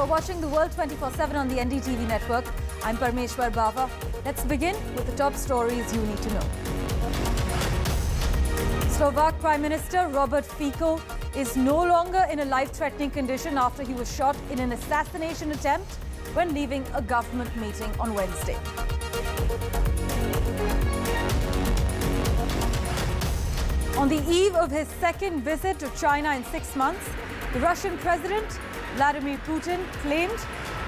You're watching the World 24/7 on the NDTV network. I'm Parmeshwar Bava. Let's begin with the top stories you need to know. Slovak Prime Minister Robert Fico is no longer in a life-threatening condition after he was shot in an assassination attempt when leaving a government meeting on Wednesday. On the eve of his second visit to China in 6 months, the Russian President Vladimir Putin claimed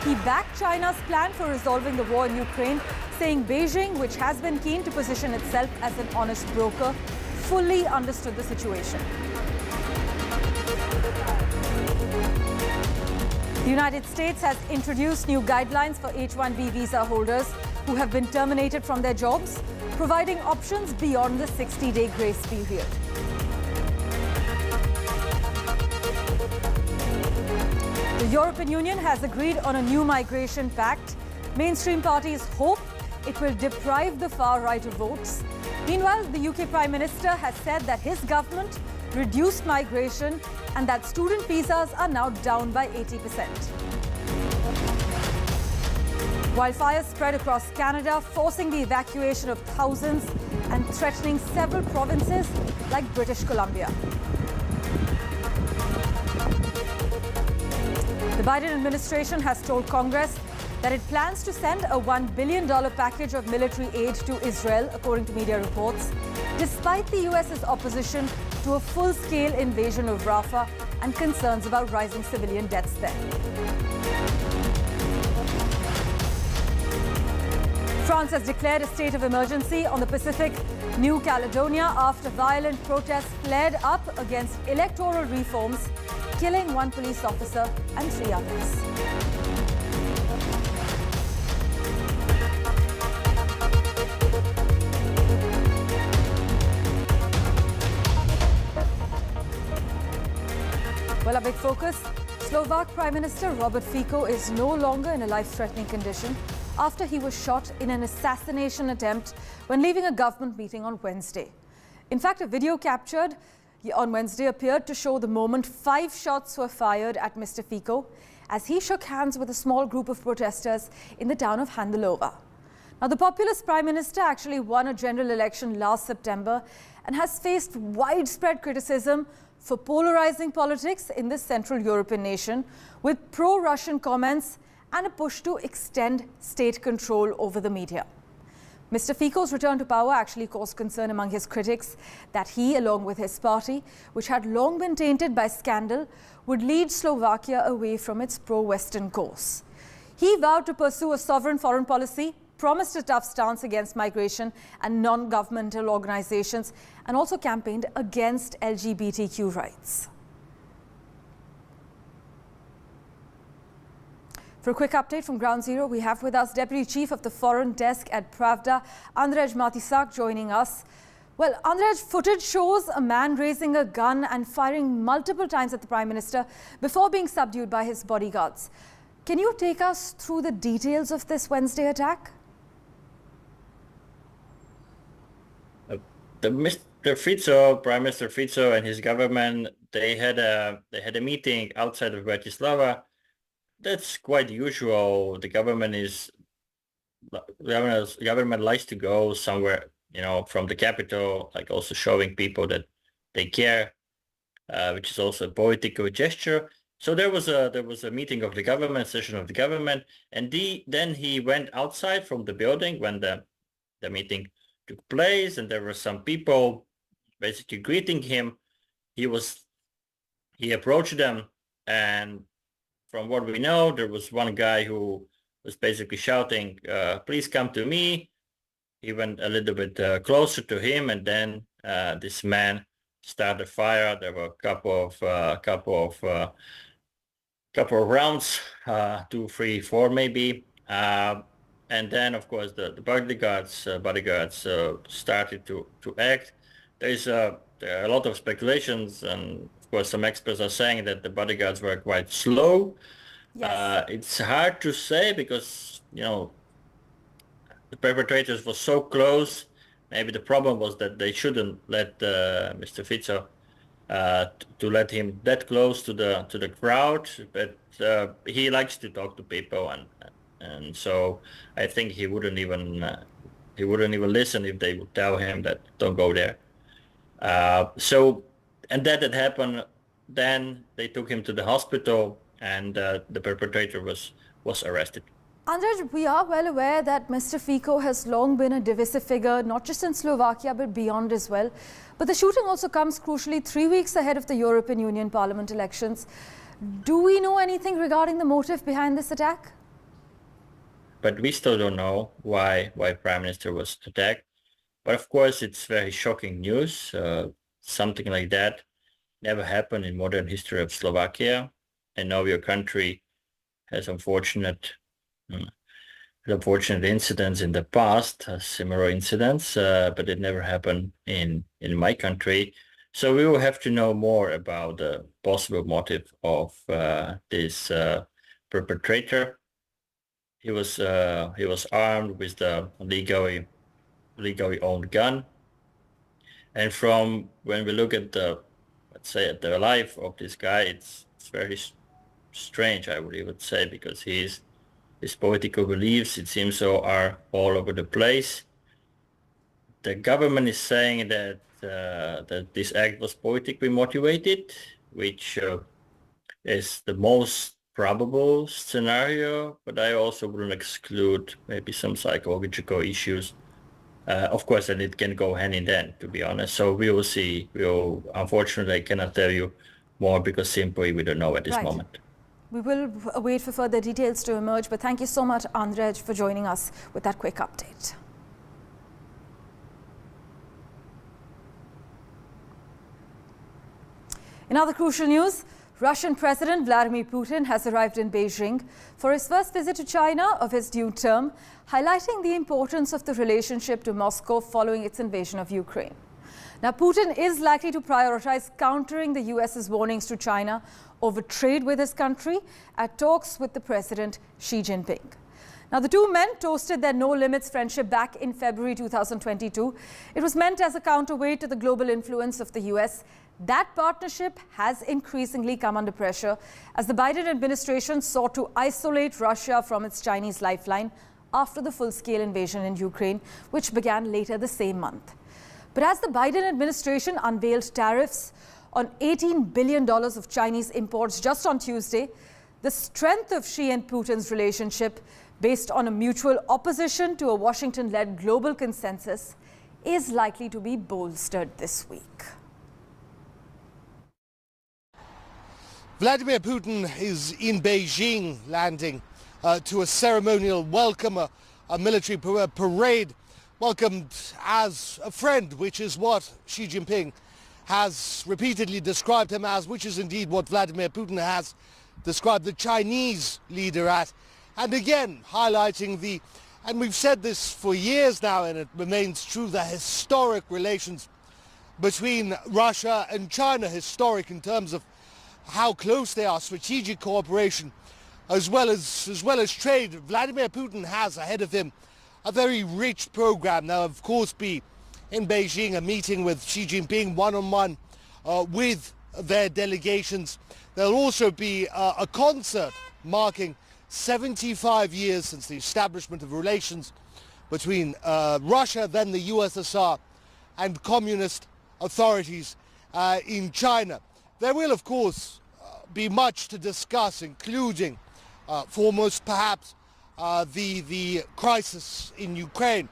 he backed China's plan for resolving the war in Ukraine, saying Beijing, which has been keen to position itself as an honest broker, fully understood the situation. The United States has introduced new guidelines for H-1B visa holders who have been terminated from their jobs, providing options beyond the 60-day grace period. The European Union has agreed on a new migration pact. Mainstream parties hope it will deprive the far right of votes. Meanwhile, the UK Prime Minister has said that his government reduced migration and that student visas are now down by 80%. Wildfires spread across Canada, forcing the evacuation of thousands and threatening several provinces like British Columbia. The Biden administration has told Congress that it plans to send a $1 billion package of military aid to Israel, according to media reports, despite the US's opposition to a full-scale invasion of Rafah and concerns about rising civilian deaths there. France has declared a state of emergency on the Pacific New Caledonia after violent protests flared up against electoral reforms, killing one police officer and 3 others. Well, a big focus. Slovak Prime Minister Robert Fico is no longer in a life-threatening condition after he was shot in an assassination attempt when leaving a government meeting on Wednesday. In fact, a video captured on Wednesday appeared to show the moment 5 shots were fired at Mr. Fico as he shook hands with a small group of protesters in the town of Handalova. Now, the populist Prime Minister actually won a general election last September and has faced widespread criticism for polarizing politics in this Central European nation, with pro-Russian comments and a push to extend state control over the media. Mr. Fico's return to power actually caused concern among his critics that he, along with his party, which had long been tainted by scandal, would lead Slovakia away from its pro-Western course. He vowed to pursue a sovereign foreign policy, promised a tough stance against migration and non-governmental organizations, and also campaigned against LGBTQ rights. For a quick update from Ground Zero, we have with us Deputy Chief of the Foreign Desk at Pravda, Andrej Matisak, joining us. Well, Andrej, footage shows a man raising a gun and firing multiple times at the Prime Minister before being subdued by his bodyguards. Can you take us through the details of this Wednesday attack? Prime Minister Fico and his government, they had a meeting outside of Bratislava. That's quite usual. The government likes to go somewhere, from the capital, like also showing people that they care, which is also a political gesture. So there was a meeting of the government, session of the government, and then he went outside from the building when the meeting took place, and there were some people basically greeting him. He approached them, and from what we know, there was one guy who was basically shouting, "Please come to me." He went a little bit closer to him, and then this man started fire. There were a couple of rounds, 2, 3, 4 maybe, and then of course the bodyguards started to act. There are a lot of speculations, and of course some experts are saying that the bodyguards were quite slow. Yes. It's hard to say because the perpetrators were so close. Maybe the problem was that they shouldn't let Mr. Fico to let him that close to the crowd, but he likes to talk to people, and so I think he wouldn't even listen if they would tell him that don't go there. And that had happened. Then they took him to the hospital, and the perpetrator was arrested. Andrej, we are well aware that Mr. Fico has long been a divisive figure, not just in Slovakia, but beyond as well. But the shooting also comes crucially 3 weeks ahead of the European Union Parliament elections. Do we know anything regarding the motive behind this attack? But we still don't know why Prime Minister was attacked. But of course, it's very shocking news. Something like that never happened in modern history of Slovakia. I know your country has unfortunate incidents in the past, similar incidents, but it never happened in my country. So we will have to know more about the possible motive of this perpetrator. He was armed with the legally owned gun, and from when we look at the life of this guy, it's very strange, I would even say, because his political beliefs, it seems so, are all over the place. The government is saying that this act was politically motivated, which is the most probable scenario, but I also wouldn't exclude maybe some psychological issues. Of course, and it can go hand in hand, to be honest. So we will see. Unfortunately, I cannot tell you more because simply we don't know at this moment. We will wait for further details to emerge, but thank you so much, Andrej, for joining us with that quick update. In other crucial news, Russian President Vladimir Putin has arrived in Beijing for his first visit to China of his due term, highlighting the importance of the relationship to Moscow following its invasion of Ukraine. Now, Putin is likely to prioritize countering the US's warnings to China over trade with his country at talks with the president Xi Jinping. Now, the two men toasted their no-limits friendship back in February 2022. It was meant as a counterweight to the global influence of the US. That partnership has increasingly come under pressure as the Biden administration sought to isolate Russia from its Chinese lifeline after the full-scale invasion in Ukraine, which began later the same month. But as the Biden administration unveiled tariffs on $18 billion of Chinese imports just on Tuesday, the strength of Xi and Putin's relationship, based on a mutual opposition to a Washington-led global consensus, is likely to be bolstered this week. Vladimir Putin is in Beijing, landing to a ceremonial welcome, a military parade, welcomed as a friend, which is what Xi Jinping has repeatedly described him as, which is indeed what Vladimir Putin has described the Chinese leader at. And again, highlighting and we've said this for years now, and it remains true, the historic relations between Russia and China, historic in terms of how close they are, strategic cooperation, as well as trade. Vladimir Putin has ahead of him a very rich program. Now, of course, be in Beijing, a meeting with Xi Jinping one-on-one with their delegations. There'll also be a concert marking 75 years since the establishment of relations between Russia, then the USSR, and communist authorities in China. There will, of course, be much to discuss, including, foremost perhaps, the crisis in Ukraine,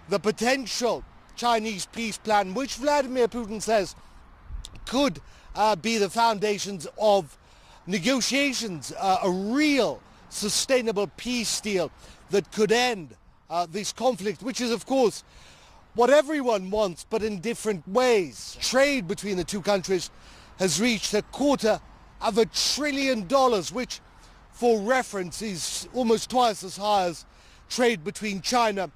the potential Chinese peace plan, which Vladimir Putin says could be the foundations of negotiations, a real sustainable peace deal that could end this conflict, which is, of course, what everyone wants, but in different ways. Trade between the two countries has reached $250 billion, which, for reference, is almost twice as high as trade between China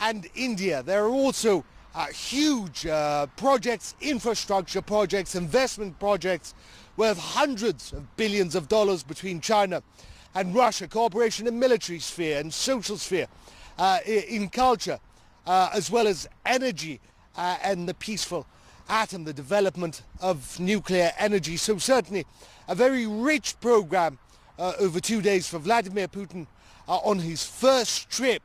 and India. There are also huge projects, infrastructure projects, investment projects worth hundreds of billions of dollars between China and Russia, cooperation in military sphere and social sphere, in culture, as well as energy and the peaceful atom, the development of nuclear energy. So certainly a very rich program over 2 days for Vladimir Putin on his first trip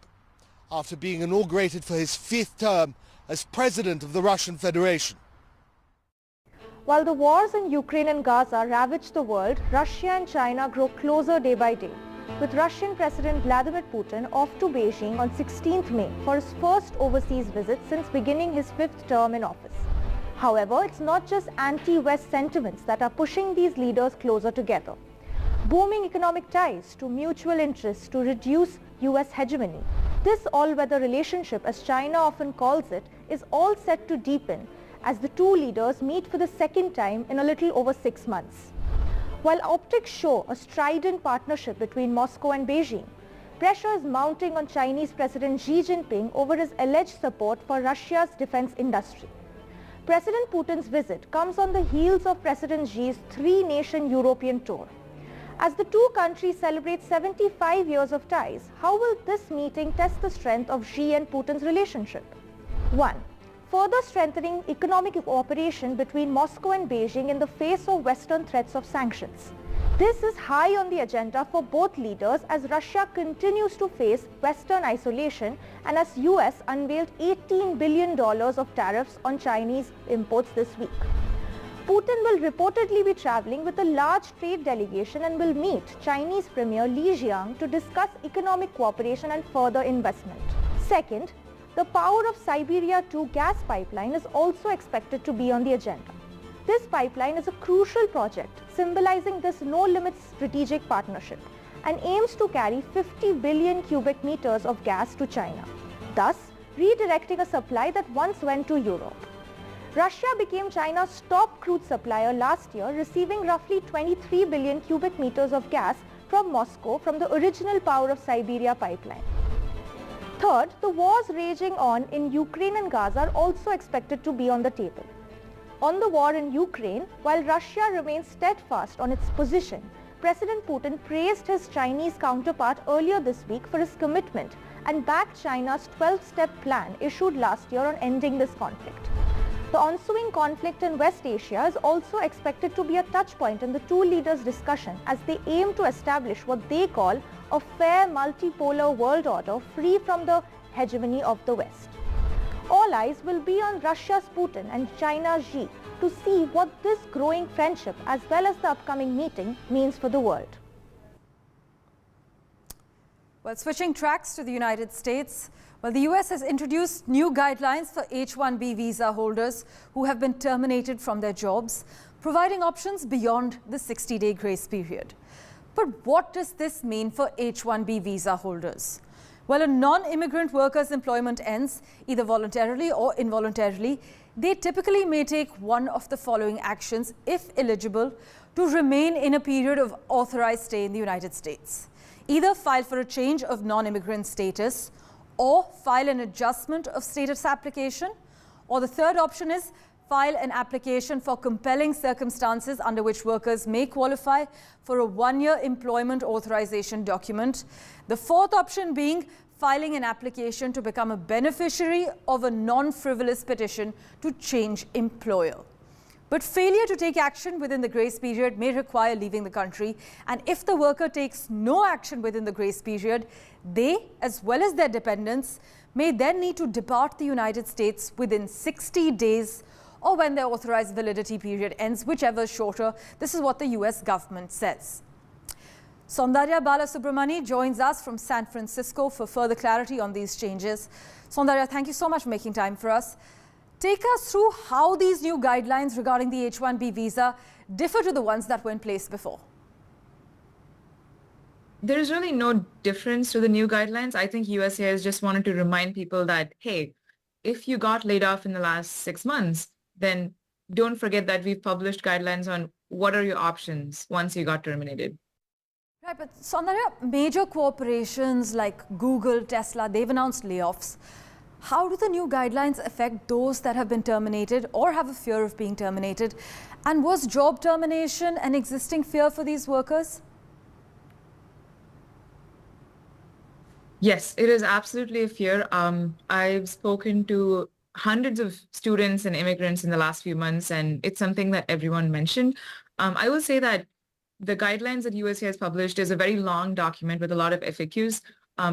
after being inaugurated for his 5th term as President of the Russian Federation. While the wars in Ukraine and Gaza ravage the world, Russia and China grow closer day by day, with Russian President Vladimir Putin off to Beijing on 16th May for his first overseas visit since beginning his 5th term in office. However, it's not just anti-West sentiments that are pushing these leaders closer together. Booming economic ties to mutual interests to reduce US hegemony. This all-weather relationship, as China often calls it, is all set to deepen as the two leaders meet for the second time in a little over 6 months. While optics show a strident partnership between Moscow and Beijing, pressure is mounting on Chinese President Xi Jinping over his alleged support for Russia's defense industry. President Putin's visit comes on the heels of President Xi's three-nation European tour. As the two countries celebrate 75 years of ties, how will this meeting test the strength of Xi and Putin's relationship? 1. Further strengthening economic cooperation between Moscow and Beijing in the face of Western threats of sanctions. This is high on the agenda for both leaders as Russia continues to face Western isolation and as US unveiled $18 billion of tariffs on Chinese imports this week. Putin will reportedly be traveling with a large trade delegation and will meet Chinese Premier Li Jiang to discuss economic cooperation and further investment. Second, the Power of Siberia 2 gas pipeline is also expected to be on the agenda. This pipeline is a crucial project symbolizing this no-limits strategic partnership and aims to carry 50 billion cubic meters of gas to China, thus redirecting a supply that once went to Europe. Russia became China's top crude supplier last year, receiving roughly 23 billion cubic meters of gas from Moscow from the original Power of Siberia pipeline. Third, the wars raging on in Ukraine and Gaza are also expected to be on the table. On the war in Ukraine, while Russia remains steadfast on its position, President Putin praised his Chinese counterpart earlier this week for his commitment and backed China's 12-step plan issued last year on ending this conflict. The ensuing conflict in West Asia is also expected to be a touchpoint in the two leaders' discussion as they aim to establish what they call a fair multipolar world order free from the hegemony of the West. All eyes will be on Russia's Putin and China's Xi to see what this growing friendship as well as the upcoming meeting means for the world. Well, switching tracks to the United States, well, the US has introduced new guidelines for H-1B visa holders who have been terminated from their jobs, providing options beyond the 60-day grace period. But what does this mean for H-1B visa holders? Well, a non-immigrant worker's employment ends, either voluntarily or involuntarily. They typically may take one of the following actions, if eligible, to remain in a period of authorized stay in the United States. Either file for a change of non-immigrant status, or file an adjustment of status application, or the third option is file an application for compelling circumstances under which workers may qualify for a one-year employment authorization document. The fourth option being filing an application to become a beneficiary of a non-frivolous petition to change employer. But failure to take action within the grace period may require leaving the country, and if the worker takes no action within the grace period, they, as well as their dependents, may then need to depart the United States within 60 days or when their authorized validity period ends, whichever is shorter. This is what the US government says. Soundarya Balasubramani joins us from San Francisco for further clarity on these changes. Soundarya, thank you so much for making time for us. Take us through how these new guidelines regarding the H-1B visa differ to the ones that were in place before. There is really no difference to the new guidelines. I think USCIS just wanted to remind people that, hey, if you got laid off in the last 6 months, then don't forget that we've published guidelines on what are your options once you got terminated. Right, but Soundarya, major corporations like Google, Tesla, they've announced layoffs. How do the new guidelines affect those that have been terminated or have a fear of being terminated? And was job termination an existing fear for these workers? Yes, it is absolutely a fear. I've spoken to hundreds of students and immigrants in the last few months, and it's something that everyone mentioned. I will say that the guidelines that USCIS published is a very long document with a lot of FAQs.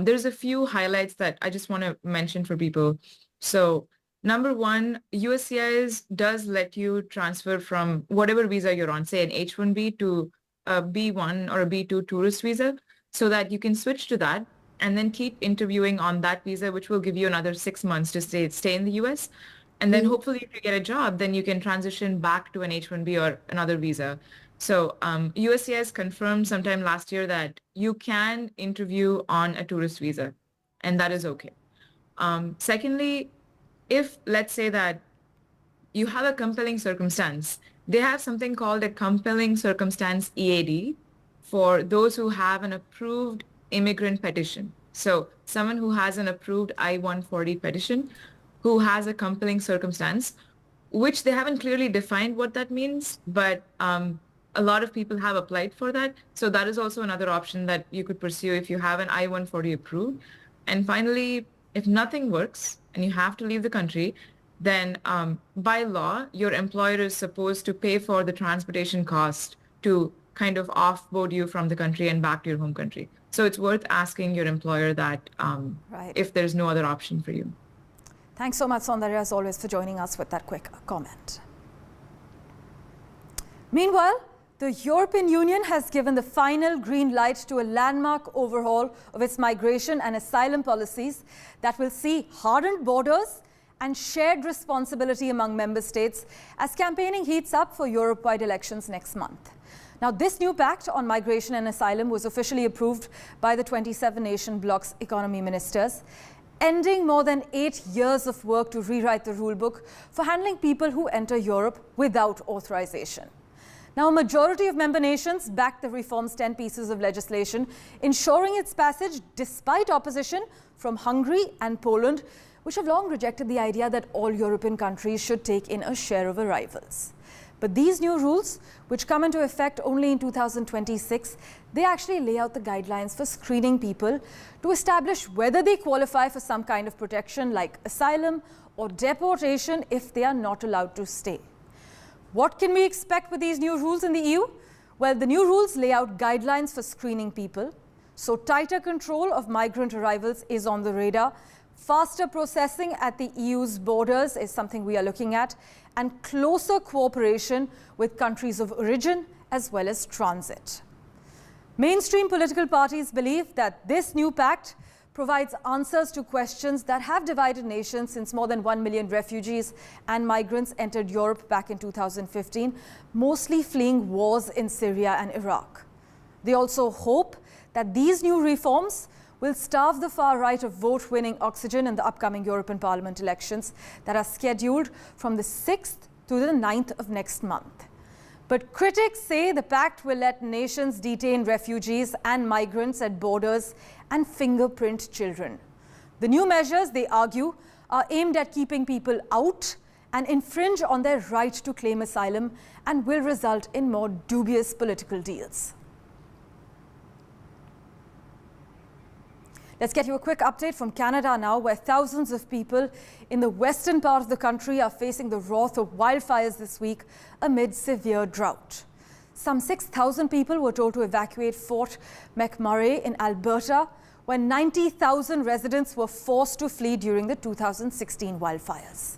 There's a few highlights that I just want to mention for people. So number one, USCIS does let you transfer from whatever visa you're on, say an H-1B to a B1 or a B2 tourist visa, so that you can switch to that and then keep interviewing on that visa, which will give you another 6 months to stay in the US. And then hopefully if you get a job, then you can transition back to an H-1B or another visa. So USCIS confirmed sometime last year that you can interview on a tourist visa, and that is okay. Secondly, if let's say that you have a compelling circumstance, they have something called a compelling circumstance EAD for those who have an approved immigrant petition. So someone who has an approved I-140 petition, who has a compelling circumstance, which they haven't clearly defined what that means, but a lot of people have applied for that. So that is also another option that you could pursue if you have an I-140 approved. And finally, if nothing works and you have to leave the country, then by law, your employer is supposed to pay for the transportation cost to kind of offboard you from the country and back to your home country. So it's worth asking your employer that if there's no other option for you. Thanks so much, Saundarya, as always, for joining us with that quick comment. Meanwhile, the European Union has given the final green light to a landmark overhaul of its migration and asylum policies that will see hardened borders and shared responsibility among member states as campaigning heats up for Europe-wide elections next month. Now, this new pact on migration and asylum was officially approved by the 27-nation bloc's economy ministers, ending more than 8 years of work to rewrite the rulebook for handling people who enter Europe without authorization. Now, a majority of member nations backed the reform's 10 pieces of legislation, ensuring its passage despite opposition from Hungary and Poland, which have long rejected the idea that all European countries should take in a share of arrivals. But these new rules, which come into effect only in 2026, they actually lay out the guidelines for screening people to establish whether they qualify for some kind of protection like asylum or deportation if they are not allowed to stay. What can we expect with these new rules in the EU? Well, the new rules lay out guidelines for screening people. So tighter control of migrant arrivals is on the radar. Faster processing at the EU's borders is something we are looking at, and closer cooperation with countries of origin as well as transit. Mainstream political parties believe that this new pact provides answers to questions that have divided nations since more than 1 million refugees and migrants entered Europe back in 2015, mostly fleeing wars in Syria and Iraq. They also hope that these new reforms will starve the far right of vote-winning oxygen in the upcoming European Parliament elections that are scheduled from the 6th to the 9th of next month. But critics say the pact will let nations detain refugees and migrants at borders and fingerprint children. The new measures, they argue, are aimed at keeping people out and infringe on their right to claim asylum and will result in more dubious political deals. Let's get you a quick update from Canada now, where thousands of people in the western part of the country are facing the wrath of wildfires this week amid severe drought. Some 6,000 people were told to evacuate Fort McMurray in Alberta, where 90,000 residents were forced to flee during the 2016 wildfires.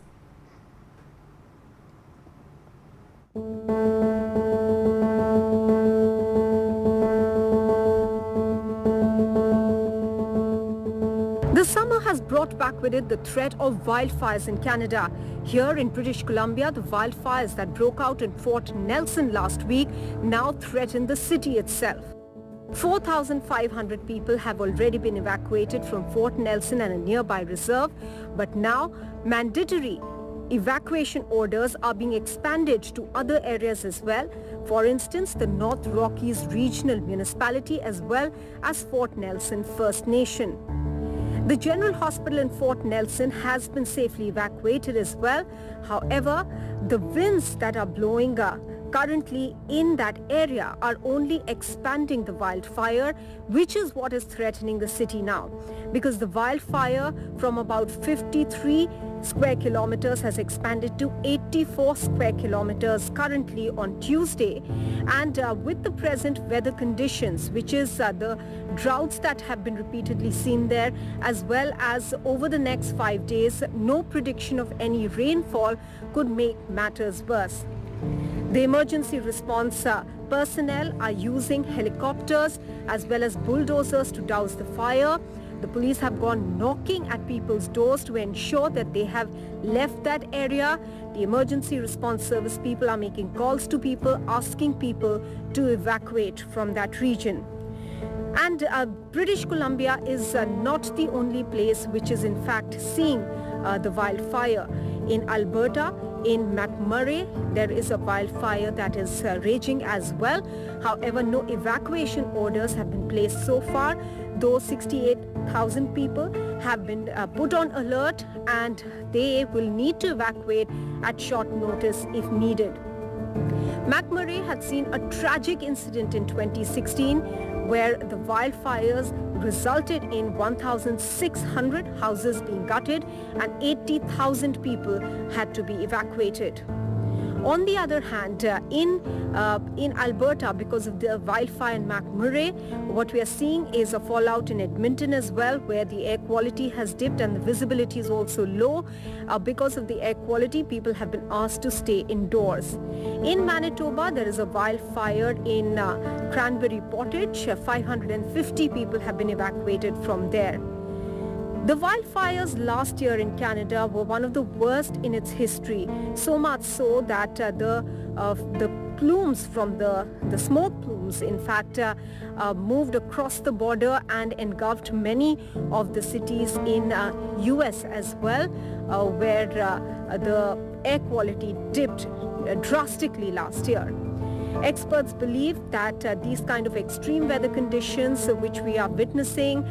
The summer has brought back with it the threat of wildfires in Canada. Here in British Columbia, the wildfires that broke out in Fort Nelson last week now threaten the city itself. 4,500 people have already been evacuated from Fort Nelson and a nearby reserve, but now mandatory evacuation orders are being expanded to other areas as well. For instance, the North Rockies Regional Municipality as well as Fort Nelson First Nation. The General Hospital in Fort Nelson has been safely evacuated as well. However, the winds that are blowing currently in that area are only expanding the wildfire, which is what is threatening the city now. Because the wildfire from about 53 square kilometers has expanded to 84 square kilometers currently on Tuesday. And with the present weather conditions, which is the droughts that have been repeatedly seen there, as well as over the next 5 days, no prediction of any rainfall could make matters worse. The emergency response personnel are using helicopters as well as bulldozers to douse the fire. The police have gone knocking at people's doors to ensure that they have left that area. The emergency response service people are making calls to people, asking people to evacuate from that region. And British Columbia is not the only place which is in fact seeing the wildfire. In Alberta, in McMurray, there is a wildfire that is raging as well. However, no evacuation orders have been placed so far, though 68,000 people have been put on alert and they will need to evacuate at short notice if needed. McMurray had seen a tragic incident in 2016 where the wildfires resulted in 1,600 houses being gutted and 80,000 people had to be evacuated. On the other hand, in Alberta, because of the wildfire in McMurray, what we are seeing is a fallout in Edmonton as well, where the air quality has dipped and the visibility is also low. Because of the air quality, people have been asked to stay indoors. In Manitoba, there is a wildfire in Cranberry Portage. 550 people have been evacuated from there. The wildfires last year in Canada were one of the worst in its history, so much so that the plumes from the smoke plumes in fact moved across the border and engulfed many of the cities in US as well, where the air quality dipped drastically last year. Experts believe that these kind of extreme weather conditions which we are witnessing,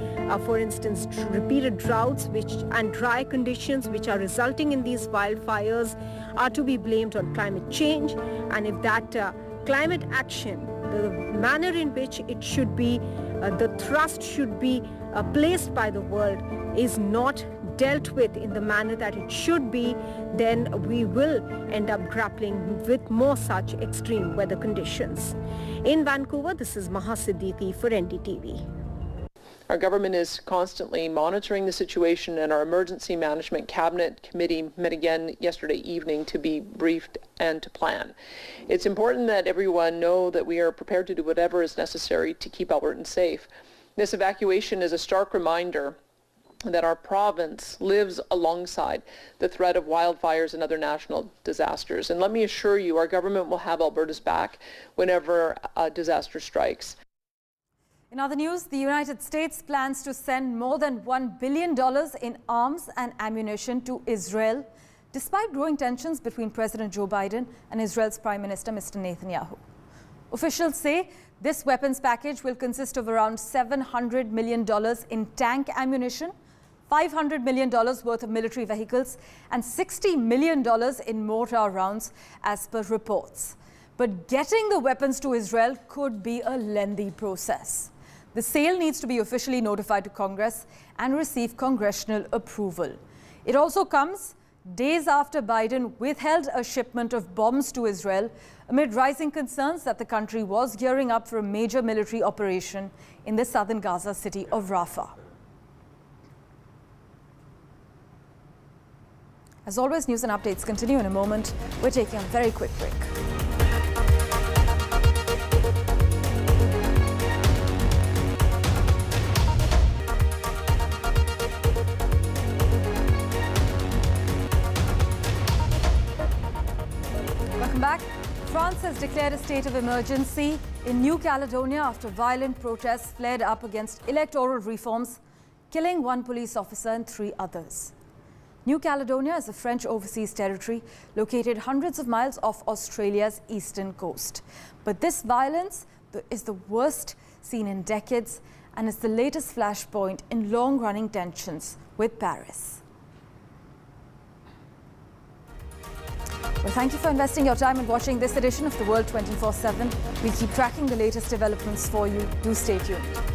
for instance repeated droughts and dry conditions which are resulting in these wildfires, are to be blamed on climate change. And if that climate action, the manner in which it should be, the thrust should be placed by the world, is not dealt with in the manner that it should be, then we will end up grappling with more such extreme weather conditions. In Vancouver, this is Maha Siddiqui for NDTV. Our government is constantly monitoring the situation, and our Emergency Management Cabinet Committee met again yesterday evening to be briefed and to plan. It's important that everyone know that we are prepared to do whatever is necessary to keep Albertans safe. This evacuation is a stark reminder that our province lives alongside the threat of wildfires and other national disasters. And let me assure you, our government will have Alberta's back whenever a disaster strikes. In other news, the United States plans to send more than $1 billion in arms and ammunition to Israel, despite growing tensions between President Joe Biden and Israel's Prime Minister Mr. Netanyahu. Officials say this weapons package will consist of around $700 million in tank ammunition, $500 million worth of military vehicles, and $60 million in mortar rounds, as per reports. But getting the weapons to Israel could be a lengthy process. The sale needs to be officially notified to Congress and receive congressional approval. It also comes days after Biden withheld a shipment of bombs to Israel amid rising concerns that the country was gearing up for a major military operation in the southern Gaza city of Rafah. As always, news and updates continue in a moment. We're taking a very quick break. Welcome back. France has declared a state of emergency in New Caledonia after violent protests flared up against electoral reforms, killing one police officer and 3 others. New Caledonia is a French overseas territory located hundreds of miles off Australia's eastern coast. But this violence is the worst seen in decades and is the latest flashpoint in long-running tensions with Paris. Well, thank you for investing your time and watching this edition of The World 24/7. We'll keep tracking the latest developments for you. Do stay tuned.